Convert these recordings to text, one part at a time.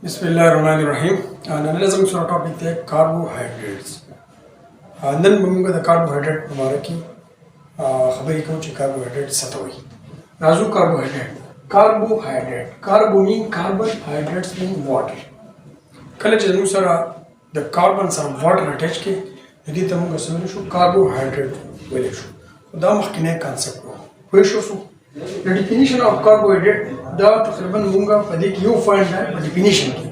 Bismillahirrahmanirrahim. نن زموږ سره ټاپک دی کاربوهایډریټس. نن موږ د کاربوهایډریټ په اړه کې خبرې کوو چې کاربوهایډریټ څه ته وایي. راځو کاربوهایډریټ کاربو مین کاربن هایډریټس مین واټر. کله چې موږ سره د کاربن سره واټر اټیچ کې دې ته موږ سره شو کاربوهایډریټ ویل شو. دا مخکینی کانسپټ و. پوه شو The definition of carbohydrate دا تقریبا مونږه په دې کې یو فایند ده په definition کې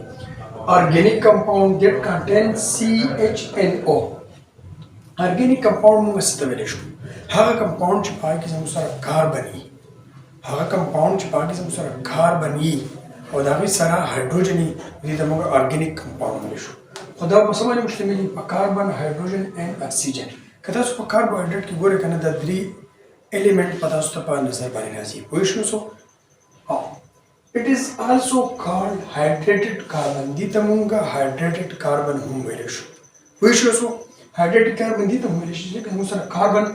organic compound that contains CHNO. organic compound مونږ څه ته ویل شو؟ هغه compound چې پای کې زموږ سره کاربن وي، هغه compound چې پای کې زموږ سره کاربن وي او د هغې سره هایدروجن وي، دې ته مونږ organic compound ویل شو. خو دا په څه باندې مشتمل دي؟ په کاربن، هایدروجن اینډ اکسیجن. که تاسو په کاربوهایډریټ کې ګورئ که نه دا درې element په تاسو ته په نظر باندې راځي. پوه شو څو؟ It is also called hydrated carbon. دې ته مونږه hydrated carbon هم ویلی شو. پوه شو څو؟ hydrated carbon دې ته هم ویلی شي ځکه زموږ سره کاربن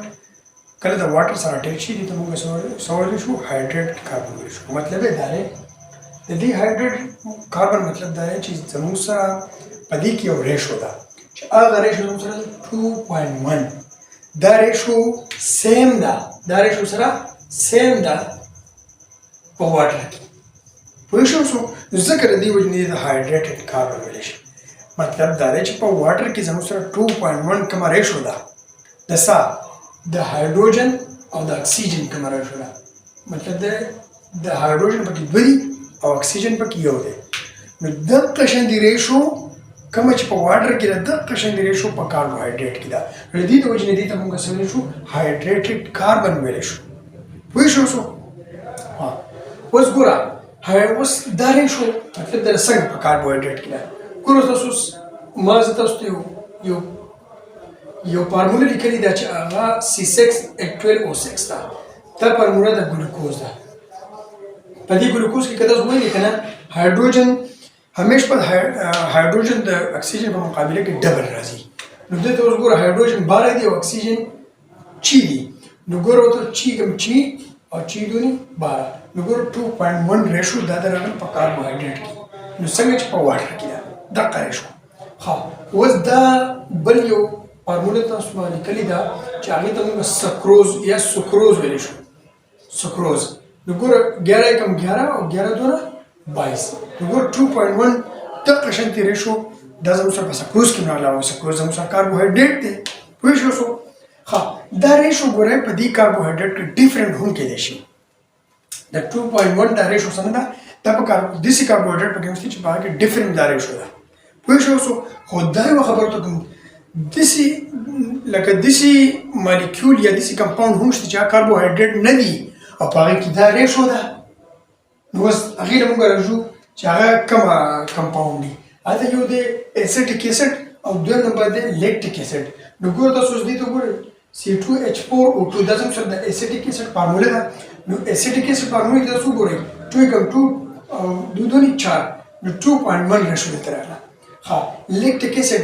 کله د واټر سره اټیچ شي دې ته مونږ څه ویلی شو؟ hydrated carbon ویلی شو. مطلب یې دا دی د دې hydrated carbon مطلب دا دی چې زموږ سره په دې کې یو ریشو ده چې هغه ریشو زموږ سره 2.1 دا ریشو سیم ده، دا ریشو سره سیم ده په واټر کې. پوه شو څو؟ نو ځکه د دې وجې نه د هایډریټډ کاربن ویلی شي. مطلب دا دی چې په واټر کې زموږ سره 2.1 کومه ریشو ده د د هایدروجن او د اکسیجن کومه ریشو ده. مطلب د هایدروجن پکې دوه دي او اکسیجن پکې یو دی. نو دغه شان دی ریشو کومه چې په واټر کې ده دغه شان دی ریشو په کاربوهایډریټ کې ده. نو د دې د وجې نه دې ته مونږ څه ویلی شو؟ هایډریټډ کاربن ویلی شو. پوه شو څو؟ اوس ګوره اوس دا ریشو مطلب دا څنګه په کاربوهایډریټ کې ده. ګوره تاسو ما زه تاسو ته یو فارموله لیکلې ده چې هغه C6H12O6 ده. دا فارموله د ګلوکوز ده. په دې ګلوکوز کې که تاسو ووینئ که نه هایدروجن همیش په هایدروجن د اکسیجن په مقابله کې ډبل راځي. نو دلته اوس ګوره هایدروجن 12 دی او اکسیجن چی دی. نو ګوره ورته چی کم چی او چی دونی 12. نو ګوره 2.1 ریشو دا د راغلی په کاربوهایډریټ کې. نو څنګه چې په واټر کې ده دقه ریشو. اوس دا بل یو فارموله تاسو ما لیکلې ده چې هغې ته موږ سکروز یا سکروز ویلی شو. سکروز نو ګوره 11 کم 11 او 11 دونه 22. نو ګوره 2.1 دقه شانتې ریشو دا زموږ سره په سکروز کې راغلی او سکروز زموږ سره کاربوهایډریټ دی. پوه شو څو؟ دا ریشو ګورئ په دې کاربوهایډریټ کې ډیفرنټ هم کیدی شي. د 2.1 دا ریشو څه نه ده، دا په داسې کاربوهایډریټ پکې هم شته چې په هغه کې ډیفرنټ دا ریشو ده. پوه شو څو؟ خو دا یوه خبره ته کوم داسې لکه داسې مالیکیول یا داسې کمپاونډ هم شته چې هغه کاربوهایډریټ نه دي او په هغې کې دا ریشو ده. نو اوس هغې له مونږ راځو چې هغه کومه کمپاونډ دي. هلته یو دی ایسیټیک ایسډ او دویم نمبر دی لیکټیک ایسډ. نو ګوره تاسو اوس دې ته ګورئ C2H4O2 دا زموږ سره د ایسیټیک ایسډ فارموله ده. نو ایسیټیک ایسډ فارمولې کې تاسو ګورئ 2 کم 2 او 2 دونې 4 نو 2.1 ریشو دلته راغله. لیکټیک ایسډ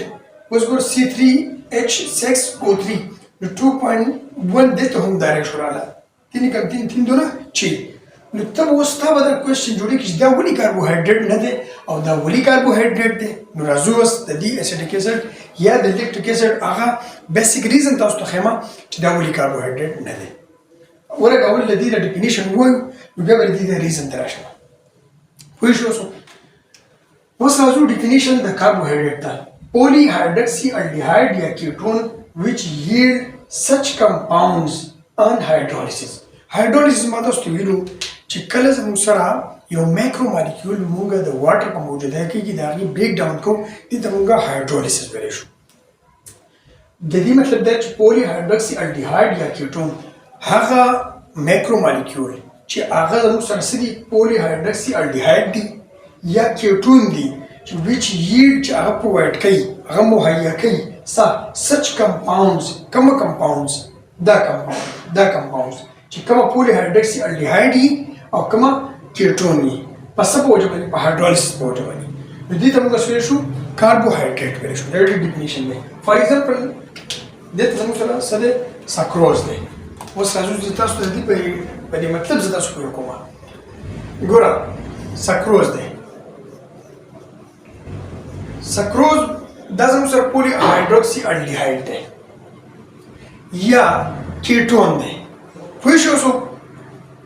اوس ګوره C3H6O3 نو 2.1 دلته هم دا ریشو راغله. 3 کم 3 3 دونه 6. نو ته اوس تا به دا کوېسچن جوړېږي چې دا ولې کاربوهایډریټ نه دی او دا ولې کاربوهایډریټ دی. نو راځو اوس د دې ایسیټیک ایسډ یا د لیکټیک ایسډ هغه بیسیک ریزن تاسو ته ښیم چې دا ولې کاربوهایډریټ نه دی. ولکه اول د دې د ډیفینیشن ووایو نو بیا به د دې د ریزن ته راشم. پوه شو څو؟ اوس راځو ډیفینیشن د کاربوهایډریټ ته. پولی هایدرکسي الډیهایډ یا کیټون which yield such compounds on hydrolysis. hydrolysis ما تاسو ته ویلو چې کله زموږ سره یو مایکرو مالیکیول موږ د واټر په موجودیت کې د هغې بریک ډاون کوو دې ته موږ هایدرولیسس ویلی شو. د دې مطلب دی چې پولی هایدرکسي الډیهایډ یا کیټون هغه مایکرو مالیکیول چې هغه زموږ سره څه دي پولی هایدرکسي الډیهایډ دي یا کیټون دي چې ویچ ییلډ چې هغه پرووایډ کوي هغه مهیا کوي سچ کمپاونډز کومه کمپاونډز دا کمپاونډز چې کومه پولی هایدرکسي الډیهایډ وي او کومه کیټون وي په څه په وجه باندې په هایدرولیسس په وجه باندې. نو دې ته موږ څه ویلی شو؟ کاربوهایډریټ ویلی شو. دا ډیفینیشن دی. فار ایگزامپل دلته زموږ سره څه دی؟ سکروز دی. اوس راځو چې تاسو ته د دې په دې مطلب زه تاسو پوه کوم. ګوره سکروز دی سکروز دا زموږ سره پولی هایدروکسي الډیهایډ دی یا کیټون دی. پوه شو څوک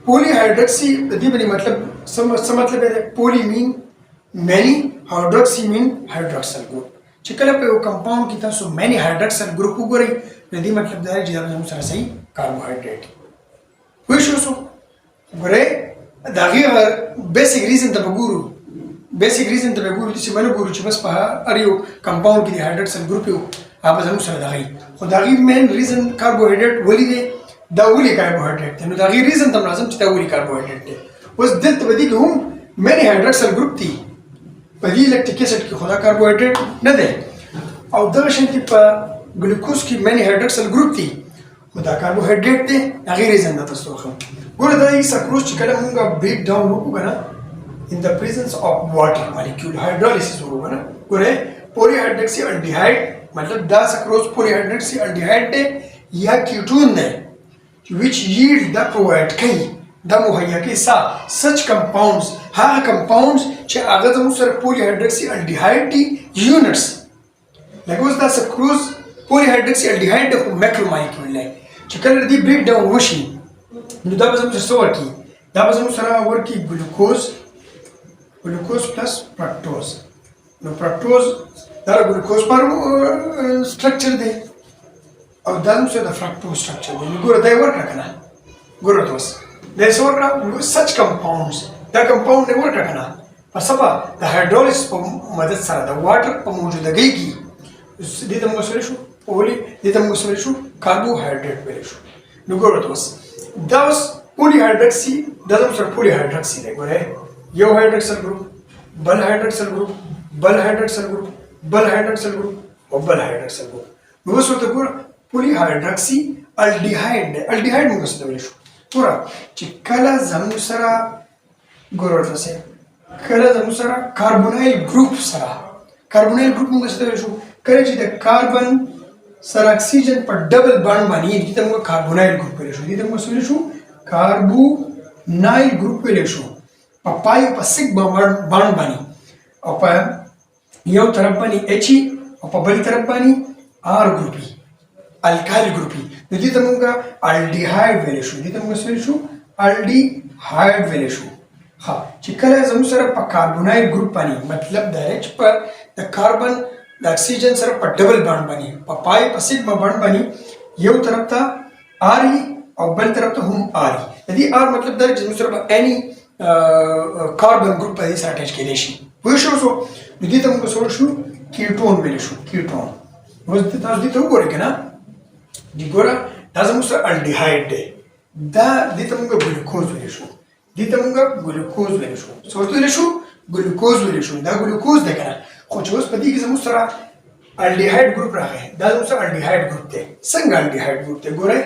پولی هایدروکسي د دې باندې مطلب څه مطلب دی؟ پولی مین مینی، هایدروکسي مین هایدروکسل ګروپ. چې کله په یو کمپاوند کې تاسو مینی هایدروکسل ګروپ وګورئ نو دې مطلب دا دی چې دا زموږ سره صحیح کاربوهایډریټ. پوه شو څوک ګورئ د هغې بیسیک ریزن ته به ګورو چې به نه ګورو چې بس په هر یو کمپاوند کې د هایدروکسل ګروپ یو هغه زموږ سره دغه خو د هغې مین ریزن کاربوهایډریټ ولې دی؟ دا ولې کاربوهایډریټ دی؟ نو د هغې ریزن ته هم لازم چې دا ولې کاربوهایډریټ دی. اوس دلته په دې کې هم مینی هایدروکسل ګروپ دي په دې لیکټیک اسید کې، خو دا کاربوهایډریټ نه دی. او دغه شانتې په ګلوکوز کې مینی هایدروکسل ګروپ دي خو دا کاربوهایډریټ دی. هغې ریزن دا تاسو وښیم. ګوره دا سکروز چې کله مونږ بریک ډاون وکړو که نه in the presence of water molecule hydrolysis وکړو که نه ګوره پولی هایدروکسي الډیهایډ مطلب دا سکروز پولی هایدروکسي الډیهایډ دی یا کیټون دی which yield دا پرووایډ کوي دا مهیا کوي such compounds هغه compounds چې هغه زموږ سره پولی هایدروکسي الډیهایډ دي یونټس لکه اوس دا سکروز پولی هایدروکسي الډیهایډ دی خو میکرو مالیکول دی چې کله دې بریک ډاون وشي نو دا به زموږ سره څه ورکړي؟ دا به زموږ سره ورکړي ګلوکوز پلس فرکټوز. نو فرکټوز دا ګلوکوز پر سټرکچر دی او دا زموږ سره د فرکټوز سټرکچر دی. نو ګوره دا یې ورکړه که نه ګوره ته اوس دا یې څه ورکړه؟ سچ کمپاونډز دا کمپاونډ یې ورکړه که نه په سبا د هایدرولیسس په مدد سره د واټر په موجودګۍ کې دې ته موږ سره شو پولی دې ته موږ سره شو کاربوهایډریټ ویلی شو. نو ګوره ته اوس دا اوس پولی هایدروکسي دا زموږ سره پولی هایدروکسي دی. ګوره یو هایدروکسل ګروپ بل هایدروکسل ګروپ بل هایدروکسل ګروپ بل هایدروکسل ګروپ او بل هایدروکسل ګروپ. نو اوس ورته ګوره پولی هایدروکسي الډیهایډ دی. الډیهایډ موږ څه ته ویلی شو؟ ګوره چې کله زموږ سره ګوره ورته صاحب کله زموږ سره کاربونایل ګروپ سره کاربونایل ګروپ موږ څه ته ویلی شو؟ کله چې د کاربن سره اکسیجن په ډبل بانډ باندې دې ته موږ کاربونایل ګروپ ویلی شو. دې ته موږ څه ویلی شو؟ کاربونایل ګروپ ویلی شو. په پای په سیګما بانډ باندې او په یو طرف باندې ایچ او په بل طرف باندې آر ګروپي الکایل ګروپي. نو دې ته موږ الډیهایډ ویلی شو. دې ته موږ څه ویلی شو؟ الډیهایډ ویلی شو. ښه چې کله زموږ سره په کاربونایل ګروپ باندې مطلب دا دی چې په د کاربن د اکسیجن سره په ډبل بانډ باندې په پای په سیګما بانډ باندې یو طرف ته آر او بل طرف ته هم آر. د دې آر مطلب دا دی چې زموږ سره به اني کاربن ګروپ په دې سره اټیچ کېدی شي. پوه شو څو نو دې ته موږ څه شو؟ کیټون ویلی شو. کیټون اوس تاسو دې ته وګورئ که نه دې ګوره دا زموږ سره الډیهایډ دی دا دې ته موږ ګلوکوز ویلی شو. دې ته موږ ګلوکوز ویلی شو. څه ورته ویلی شو؟ ګلوکوز ویلی شو. دا ګلوکوز دی که نه خو چې اوس په دې کې زموږ سره الډیهایډ ګروپ راغی دا زموږ سره الډیهایډ ګروپ دی. څنګه الډیهایډ ګروپ دی؟ ګورئ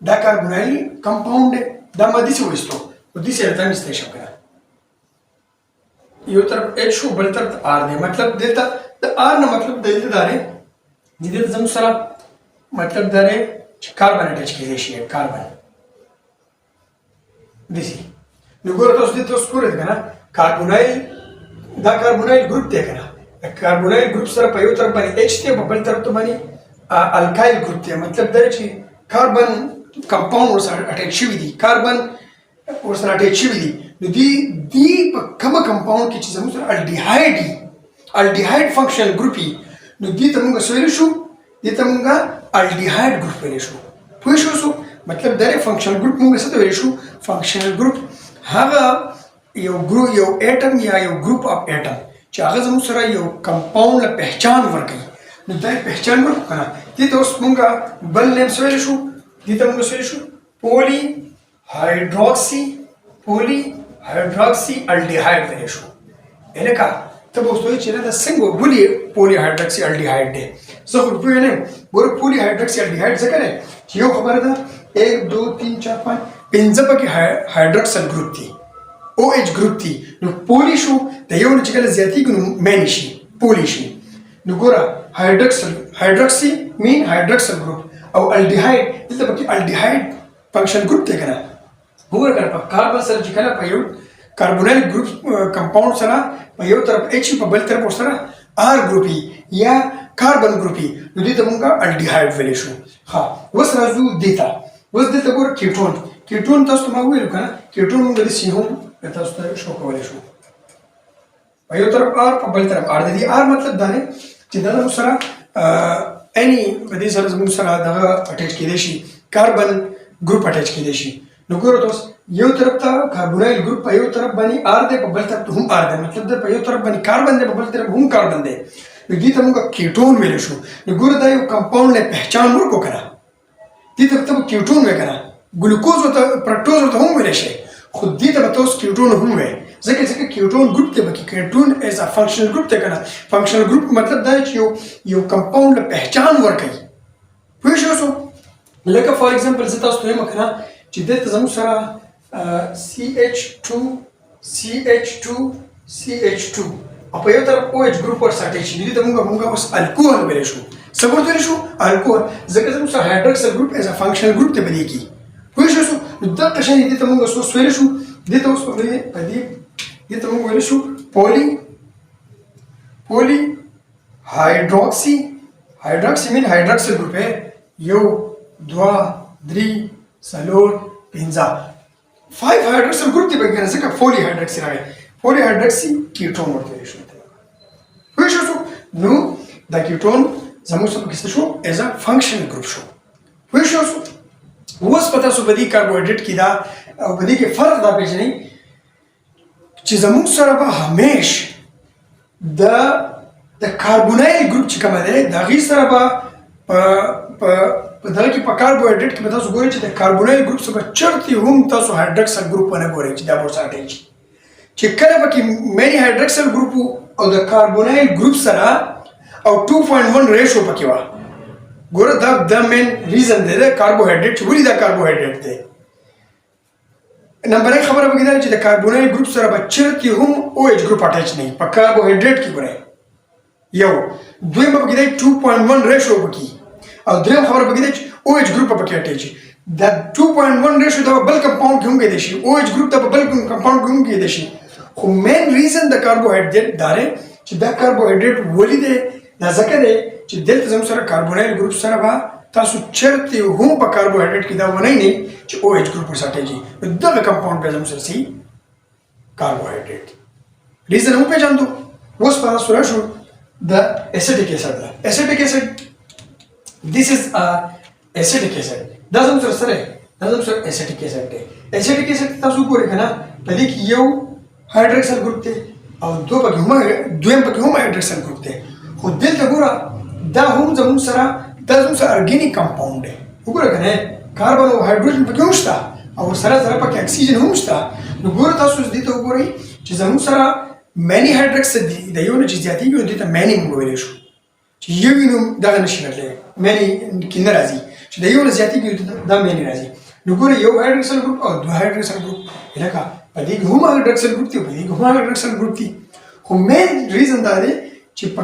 دا کاربونایل کمپاونډ دی دا ما داسې وایستو نو داسې راته هم ایستی شم که نه یو طرف ایچ شو بل طرف آر دی. مطلب دلته د آر نه مطلب دلته دا دی چې دلته زموږ سره مطلب دا دی چې کاربن اټیچ کېدی شي کاربن داسې. نو ګوره تاسو دې ته اوس ګورئ که نه کاربونایل دا کاربونایل ګروپ دی که نه د کاربونایل ګروپ سره په یو طرف باندې ایچ دی په بل طرف ته باندې الکایل ګروپ دی. مطلب دا دی چې کاربن کمپاوند ورسره اټیچ شوي دي کاربن ورسره اټیچ شوي دي. نو دې په کومه کمپاوند کې چې زموږ سره الډیهایډ دي الډیهایډ فنکشنل ګروپ وي نو دې ته موږ څه ویلی شو؟ دې ته موږ الډیهایډ ګروپ ویلی شو. پوه شو څو مطلب دا دی فنکشنل ګروپ موږ څه ته ویلی شو؟ فنکشنل ګروپ هغه یو ایټم یا یو ګروپ اف ایټم چې هغه زموږ سره یو کمپاوند له پہچان ورکوي نو دا پہچان ورکړو که نه دې ته اوس موږ بل نیم څه ویلی شو؟ دې ته موږ څه ویلی شو؟ پولی هایدروکسي الډیهایډ ویلی شو. لکه ته به اوس وایې چې نه دا څنګه ولې پولی هایدروکسي الډیهایډ دی؟ زه خو پوه نه یم. ګوره پولی هایدروکسي الډیهایډ ځکه دی چې یو خبره ده 1 2 3 4 5 پنځه پکې هایدروکسل ګروپ دي او ایچ ګروپ دي. نو پولی شو د یو نه چې کله زیاتېږي نو مینی شي پولی شي. نو ګوره هایدروکسي مین هایدروکسل ګروپ او الډیهایډ دلته پکې الډیهایډ فنکشن ګروپ دی که نه وګوره که نه په کاربن سره چې کله په یو کاربونایل ګروپ کمپاوند سره په یو طرف ایچ په بل طرف ورسره آر ګروپي یا کاربن ګروپي نو دې ته مونږه الډیهایډ ویلی شو. ها اوس راځو دې ته. اوس دلته ګوره کیټون تاسو ته ما وویلو که نه کیټون مونږ داسې هم تاسو ته شو کولی شو په یو طرف آر په بل طرف آر. د دې آر مطلب دا دی چې دا زموږ سره په دې سره زموږ سره دغه اټیچ کېدی شي کاربن ګروپ اټیچ کېدی شي. نو ګوره تاسو یو طرف ته کاربونایل ګروپ په یو طرف باندې آر دی په بل طرف ته هم آر دی مطلب دا په یو طرف باندې کاربن دی په بل طرف هم کاربن دی نو دې ته موږ کیټون ویلی شو. نو ګوره دا یو کمپاوند له پهچان ورکړو که نه دې ته ته به کیټون وایې که نه ګلوکوز ورته فرکټوز ورته هم ویلی شئ خو دې ته به تاسو کیټون هم وایې ځکه کیټون ګروپ دی پکې کیټون ایز ا فنکشنل ګروپ دی که نه. فنکشنل ګروپ مطلب دا چې یو کمپاوند له پهچان ورکوي پوه شوسو. لکه فار ایگزامپل زه تاسو ته وایم که نه چې دلته زموږ سره CH2 او په یو طرف OH ګروپ ورسره اټیچ شي دې ته موږ اوس الکوهول ویلی شو. څه ورته ویلی شو؟ الکوهول ځکه زموږ سره هایدروکسل ګروپ ایز ا فنکشنل ګروپ ته بدلېږي پوه شوسو. نو دغه شی دې ته موږ اوس ویلی شو دې ته اوس دې ته موږ ویلی شو پولی هایدروکسي مین هایدروکسل ګروپ یو دوه درې څلور پنځه 5 هایدروکسل ګروپ دی پکې ځکه پولی هایدروکسي راغی پولی هایدروکسي کیټون ورته ویلی شو پوه شوسو. نو دا کیټون زموږ سره پکې څه شو ایز ا فنکشنل ګروپ شو پوه شوسو. اوس په تاسو په دې کاربوهایډریټ کې دا او په دې کې فرق دا پېژنئ چې زموږ سره به همیش د کاربونایل ګروپ چې کومه دی د هغې سره به په دغه کې په کاربوهایډریټ کې به تاسو ګورئ چې د کاربونایل ګروپ سره به چرتې هم تاسو هایدروکسل ګروپ ونه ګورئ چې دا به ورسره اټیچ شي چې کله پکې مینی هایدروکسل ګروپ او د کاربونایل ګروپ سره او 2.1 ریشو پکې وه ګوره دا مین ریزن دی د کاربوهایډریټ چې ولې دا کاربوهایډریټ دی. نمبر 1 خبره پکې دا چې د کاربونایل ګروپ سره به چرتې هم OH ګروپ اټیچ نه وي په کاربوهایډریټ کې ګورئ یو دویمه پکې دی 2.1 ریشو پکې او دریم خبره پکې دی چې OH ګروپ پکې اټیچ شي. دا 2.1 ریشو دا بل کمپاوند کې هم کېدی شي OH ګروپ دا بل کمپاوند کې هم کېدی شي خو مین ریزن د کاربوهایډریټ دا دی چې دا کاربوهایډریټ ولې دی دا ځکه دی چې دلته زموږ سره کاربونایل ګروپ سره به تاسو چرته هم په کاربوهایډریټ کې دا ونی نه چې OH ګروپ ورسره اټیچ دغه کمپاوند به زموږ سره سي کاربوهایډریټ ریزن هم پېژندو. اوس په تاسو راشو د اسیټیک اسید ده اسیټیک اسید this is a acetic acid دا زموږ سره اسیټیک اسید دی. اسیټیک اسید تاسو ګورئ که نه په دې کې یو هایدروکسل ګروپ دی او دویم پکې هم هایدروکسل ګروپ دی خو دلته ګوره دا هم زموږ سره ارګینیک کمپاوند دی وګوره که نه کاربن او هایدروجن پکې هم شته او سره پکې اکسیجن هم شته. نو ګوره تاسو دې ته وګورئ چې زموږ سره مینی هایدروکسل دی د یو نه چې زیاتېږي نو دې ته مینی موږ ویلی شو چې یو وي نو دغه نشي راتلی مینی کې نه راځي چې د یو نه زیاتېږي دا مینی راځي. نو ګوره یو هایدروکسل ګروپ او دوه هایدروکسل ګروپ لکه په دې کې هم هایدروکسل ګروپ دی په دې کې هم هایدروکسل ګروپ دی خو مین ریزن دا دی چې په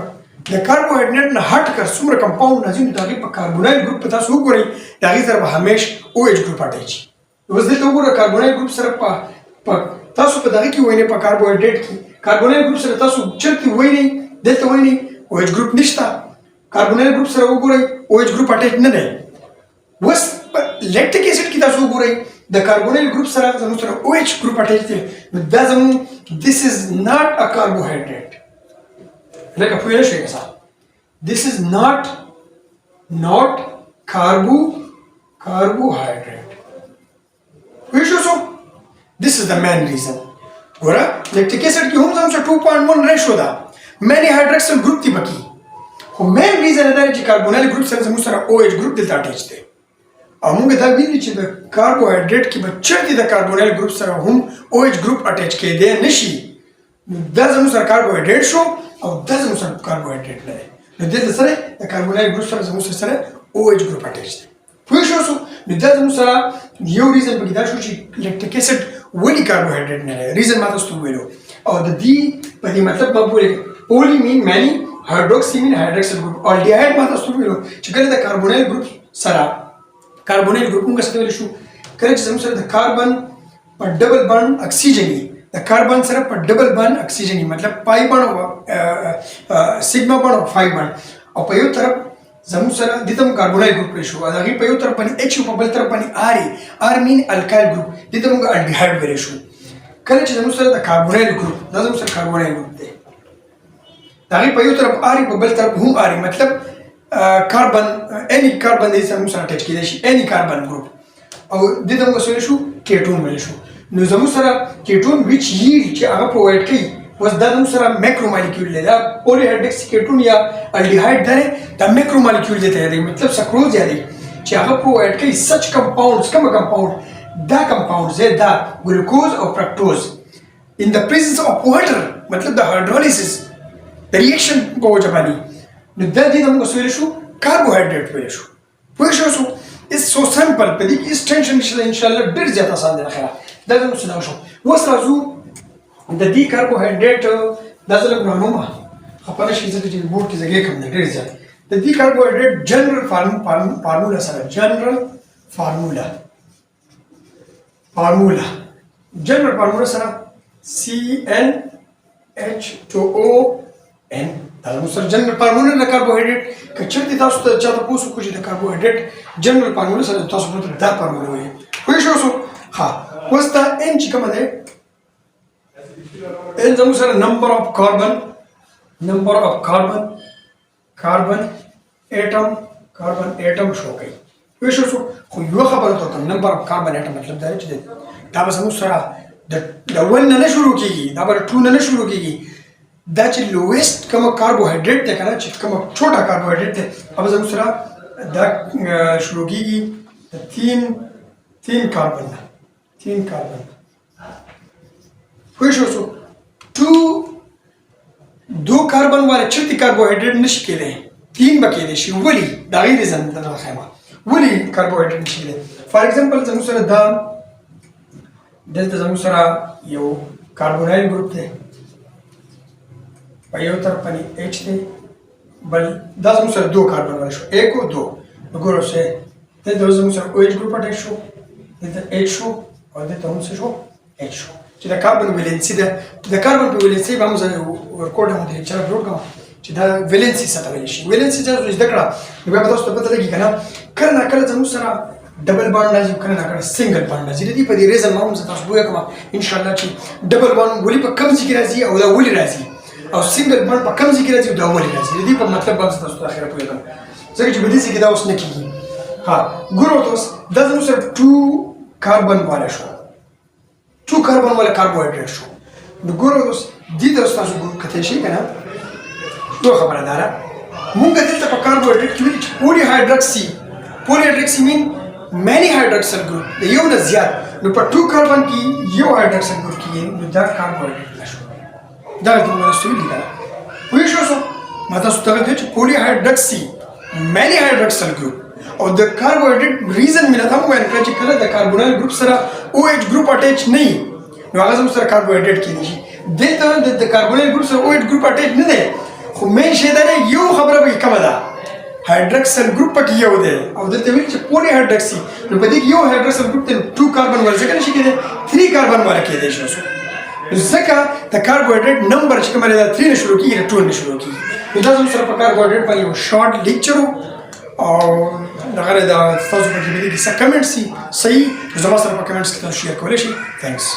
د کاربوهایډریټ نه هټ کر څومره کمپاوند راځي نو د هغې په کاربونایل ګروپ په تاسو وګورئ د هغې سره به همیش OH ګروپ اټیچ شي. اوس دلته وګوره کاربونایل ګروپ سره تاسو په دغه کې وینئ په کاربوهایډریټ کې کاربونایل ګروپ سره تاسو چرته وینئ دلته وینئ OH ګروپ نشته کاربونایل ګروپ سره وګورئ OH ګروپ اټیچ نه دی. اوس په لیکټیک اسید کې تاسو وګورئ د کاربونایل ګروپ سره زموږ سره OH ګروپ اټیچ دی نو دا زموږ this is not a carbohydrate لکه پوهیږئ شئ که څه this is not carbohydrate پوه شوسو. this is the main reason. ګوره لیکټیک اسید کې هم زموږ سره 2.1 ریشو ده مینی هایدروکسل ګروپ دی پکې خو مین ریزن دا دی چې کاربونایل ګروپ سره زموږ سره OH ګروپ دلته اټیچ دی او موږ دا ویلي چې د کاربوهایډریټ کې به چرته د کاربونایل ګروپ سره هم OH ګروپ اټیچ کېدی نشي نو دا زموږ سره کاربوهایډریټ شو او دا زموږ سره کاربوهایډریټ نه دی نو دلته سره د کاربونایل ګروپ سره زموږ سره OH ګروپ اټیچ دی پوه شوسو. نو دا زموږ سره یو ریزن پکې دا شو چې لیکټیک اسید ولې کاربوهایډریټ نه دی ریزن ما تاسو ته وویلو او د دې په دې مطلب ما بولې پولی مین مینی هایدروکسي مین هایدروکسل ګروپ الډیهایډ ما تاسو ته وویلو چې کله د کاربونایل ګروپ سره کاربونایل ګروپ موږ څه ویل شو کله چې زموږ سره د کاربن په ډبل بانډ اکسیجن وي د کاربن سره په ډبل باندې اکسیجن مطلب پای باندې سیګما باندې 5 باندې او په یو طرف زموږ سره د تم کاربونایل ګروپ شو او هغه په یو طرف باندې ایچ په بل طرف باندې آر مین الکایل ګروپ د تم الډیهایډ ویل شو کله چې زموږ سره د کاربونایل ګروپ دا زموږ سره کاربونایل ګروپ دی هغه په یو طرف آر په بل طرف هم آر مطلب کاربن اني کاربن د زموږ سره اٹیچ کیدای شي اني کاربن ګروپ او د تم وسول شو کیټون ویل شو نو زموږ سره کیټون وچ ییل چې هغه پرووایډ کوي وس دا زموږ سره مایکرو مالیکول دی دا پولی هایډرکس کیټون یا الډیهایډ دی دا مایکرو مالیکول دی مطلب سکروز دی چې هغه پرووایډ کوي سچ کمپاونډز کوم کمپاونډ دا کمپاونډز دی دا ګلوکوز او فرکټوز ان د پریزنس اف واټر مطلب د هایدرولیسس د ریاکشن په وجه باندې نو دا دې موږ وسویل شو کاربوهایډریټ ویل شو پوه شو is so simple په دې کې هیڅ ټینشن نشته ان شاء الله ډېر زیات آسان دی خیره دا زموږ څه شو اوس راځو د دې کاربوهایډریټ دا زه لږ معلومه خپله شي ځکه چې بورډ کې ځای کم دی ډېر زیات د دې کاربوهایډریټ جنرل فارمولا سره جنرل فارمولا سره CnH2ON دا زموږ سره جنرل فارمولا د کاربوهایډریټ که چېرته تاسو ته چاته پوښتنه وکړو چې د کاربوهایډریټ جنرل فارمولا سره تاسو به دا فارمولا وایي پوه شو ها اوس دا ان چې کومه دی ان زموږ سره نمبر اف کاربن اټم شو کوي پوه شو خو یو خبره ته کوم نمبر اف کاربن اټم مطلب دا چې دا به زموږ سره د 1 نه شروع کیږي دا به 2 نه شروع کیږي دا چې لویسټ کوم کاربوهایډریټ دی کنه چې کوم چھوټا کاربوهایډریټ دی هغه زموږ سره دا شروع کیږي د 3 کاربن پوه شو دو کاربن والے چرتی کاربوهایډریټ نشي کېدای 3 به کېدای شي ولې دا غیر ریزن ته راخېما ولې کاربوهایډریټ نشي کېدای فار ایگزامپل زموږ سره دا دلته زموږ سره یو کاربونایل ګروپ دی په یو طرف باندې ایچ دی بل دا زموږ سره 2 کاربن والے شو 1 او 2 وګورئ چې دلته زموږ سره او ایچ ګروپ اٹیچ شو دلته ایچ شو او دلته هم څه شو ایچ شو چې د کاربن ویلنسي ده د کاربن په ویلنسي به موږ ورکوډ هم دي چې راوړو کوم چې دا ویلنسي څه ته ویل شي ویلنسي چې زده کړه نو به تاسو ته پته لګي کنه کله نه کله زموږ سره ډبل باند راځي کله نه کله سنگل باند راځي د دې په دې ریزن ما هم تاسو وایو کوم ان شاء الله چې ډبل باند ولې په کم ځای کې راځي او دا ولې راځي او سنگل باند په کم ځای کې راځي او دا ولې راځي د دې په مطلب به تاسو ته اخره پوهیږئ ځکه چې په دې ځای کې دا اوس نه کیږي ها ګورو تاسو دا زموږ سره 2 کاربن والا شو 2 کاربن والا کاربوهایډریټ شو نو ګورو اوس دې تاسو تاسو کته شي کنه دوه خبره ده مونږ دلته په کاربوهایډریټ کې ویل چې پولی هایدرکسي مین مینی هایدروکسل ګروپ د یو نه زیات نو په 2 کاربن کې یو هایدروکسل ګروپ کې نو دا کاربوهایډریټ نشو دا د موږ سره لیکل وایي شو ما تاسو ته وایي چې پولی هایدرکسي مینی هایدروکسل ګروپ او د کاربوهایډریټ ریزن مله دا وایي چې کله د کاربونایل ګروپ سره او ایچ ګروپ اٹیچ نه نو هغه زموږ سره کاربوهایډریټ کېږي شي دلته د کاربونایل ګروپ سره او ایچ ګروپ اٹیچ نه دی خو مین شی دا یو خبره به کومه ده هایدروکسل ګروپ پکې یو دی او دلته ویل چې پولی هایدرکسي نو په دې کې یو هایدروکسل ګروپ ته 2 کاربن ورځ کې نشي کېدای 3 کاربن ورکه کېدای شي ځکه د کاربوهایډریټ نمبر چې کومه ده 3 نه شروع کیږي 2 نه شروع کیږي نو دا زموږ سره په کاربوهایډریټ باندې یو شارټ لیکچر او دغه د تاسو په دې کې څه کمنټ سي صحیح زما سره په کمنټس کې تاسو شیر کولای شئ ثانکس